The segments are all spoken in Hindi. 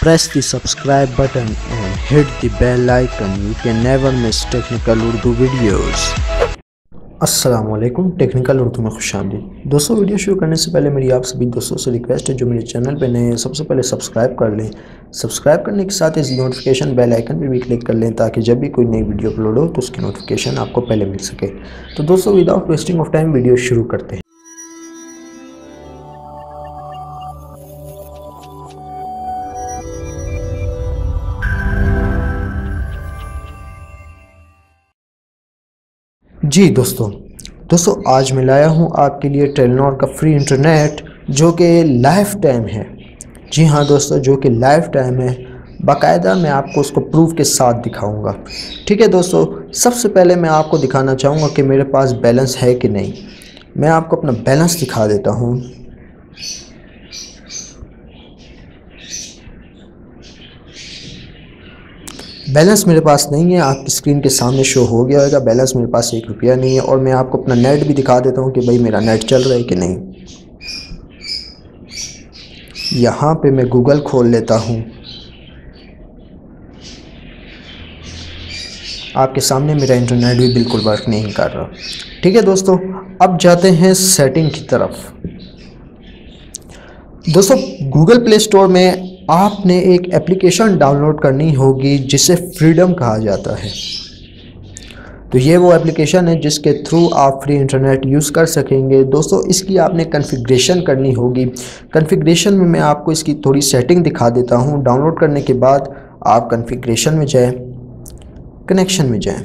Press the subscribe button and hit the bell icon. You can never miss technical Urdu videos. अस्सलामुअलैकुम, टेक्निकल उर्दू में खुशामदीद। दोस्तों, वीडियो शुरू करने से पहले मेरी आप सभी दोस्तों से रिक्वेस्ट है जो मेरे चैनल पे नए हैं सबसे पहले सब्सक्राइब कर लें। सब्सक्राइब करने के साथ इस नोटिफिकेशन बेल आइकन पे भी क्लिक कर लें ताकि जब भी कोई नई वीडियो अपलोड हो तो उसकी नोटिफिकेशन आपको पहले मिल सके। तो दोस्तों, without wasting of time video शुरू करते हैं। जी दोस्तों आज मैं लाया हूँ आपके लिए टेलीनॉर का फ्री इंटरनेट जो कि लाइफ टाइम है। जी हाँ दोस्तों, जो कि लाइफ टाइम है, बाकायदा मैं आपको उसको प्रूफ के साथ दिखाऊंगा। ठीक है दोस्तों, सबसे पहले मैं आपको दिखाना चाहूँगा कि मेरे पास बैलेंस है कि नहीं। मैं आपको अपना बैलेंस दिखा देता हूँ। बैलेंस मेरे पास नहीं है, आपकी स्क्रीन के सामने शो हो गया होगा। बैलेंस मेरे पास 1 रुपया नहीं है। और मैं आपको अपना नेट भी दिखा देता हूँ कि भाई मेरा नेट चल रहा है कि नहीं। यहाँ पे मैं गूगल खोल लेता हूँ। आपके सामने मेरा इंटरनेट भी बिल्कुल वर्क नहीं कर रहा। ठीक है दोस्तों, अब जाते हैं सेटिंग की तरफ। दोस्तों, गूगल प्ले स्टोर में आपने एक एप्लीकेशन डाउनलोड करनी होगी जिसे फ्रीडम कहा जाता है। तो ये वो एप्लीकेशन है जिसके थ्रू आप फ्री इंटरनेट यूज़ कर सकेंगे। दोस्तों, इसकी आपने कॉन्फ़िगरेशन करनी होगी। कॉन्फ़िगरेशन में मैं आपको इसकी थोड़ी सेटिंग दिखा देता हूँ। डाउनलोड करने के बाद आप कॉन्फ़िगरेशन में जाएं, कनेक्शन में जाएं।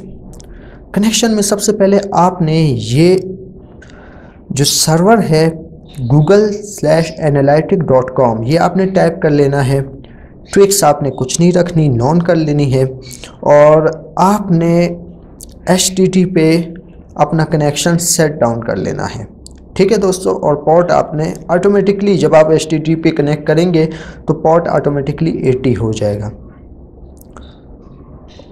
कनेक्शन में सबसे पहले आपने ये जो सर्वर है google/analytic.com ये आपने टाइप कर लेना है। ट्रिक्स आपने कुछ नहीं रखनी, नॉन कर लेनी है। और आपने HTTP पे अपना कनेक्शन सेट डाउन कर लेना है। ठीक है दोस्तों, और पोर्ट आपने ऑटोमेटिकली जब आप HTTP पे कनेक्ट करेंगे तो पोर्ट ऑटोमेटिकली 80 हो जाएगा।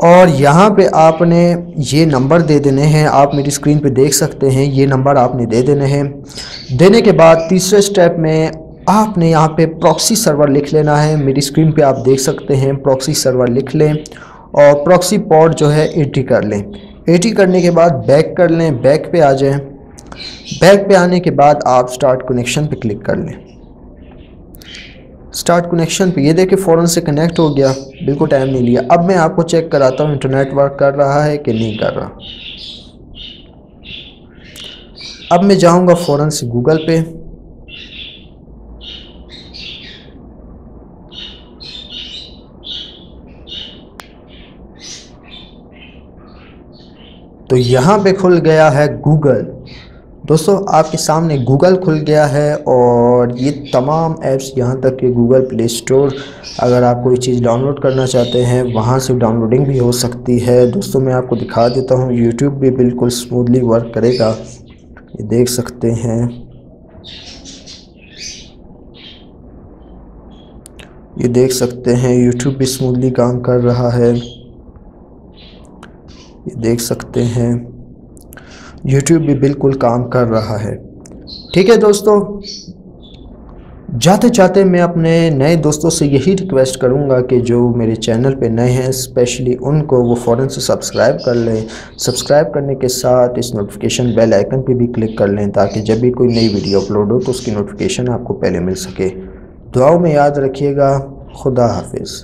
और यहाँ पे आपने ये नंबर दे देने हैं। आप मेरी स्क्रीन पे देख सकते हैं, ये नंबर आपने दे देने हैं। देने के बाद तीसरे स्टेप में आपने यहाँ पे प्रॉक्सी सर्वर लिख लेना है। मेरी स्क्रीन पे आप देख सकते हैं, प्रॉक्सी सर्वर लिख लें और प्रॉक्सी पोर्ट जो है 80 कर लें। 80 करने के बाद बैक कर लें, बैक पे आ जाएं। बैक पे आने के बाद आप स्टार्ट कनेक्शन पे क्लिक कर लें। स्टार्ट कनेक्शन पे ये देखें फ़ौरन से कनेक्ट हो गया, बिल्कुल टाइम नहीं लिया। अब मैं आपको चेक कराता हूँ इंटरनेट वर्क कर रहा है कि नहीं कर रहा। अब मैं जाऊँगा फ़ौरन से गूगल पे। तो यहाँ पे खुल गया है गूगल। दोस्तों, आपके सामने गूगल खुल गया है और ये तमाम ऐप्स यहाँ तक कि गूगल प्ले स्टोर, अगर आप कोई चीज़ डाउनलोड करना चाहते हैं वहाँ से डाउनलोडिंग भी हो सकती है। दोस्तों, मैं आपको दिखा देता हूँ, यूट्यूब भी बिल्कुल स्मूथली वर्क करेगा। ये देख सकते हैं, ये देख सकते हैं यूट्यूब भी स्मूथली काम कर रहा है। ये देख सकते हैं यूट्यूब भी बिल्कुल काम कर रहा है। ठीक है दोस्तों, जाते जाते मैं अपने नए दोस्तों से यही रिक्वेस्ट करूंगा कि जो मेरे चैनल पे नए हैं स्पेशली उनको वो फ़ौरन से सब्सक्राइब कर लें। सब्सक्राइब करने के साथ इस नोटिफिकेशन बेल आइकन पे भी क्लिक कर लें ताकि जब भी कोई नई वीडियो अपलोड हो तो उसकी नोटिफिकेशन आपको पहले मिल सके। दुआओं में याद रखिएगा। खुदा हाफिज़।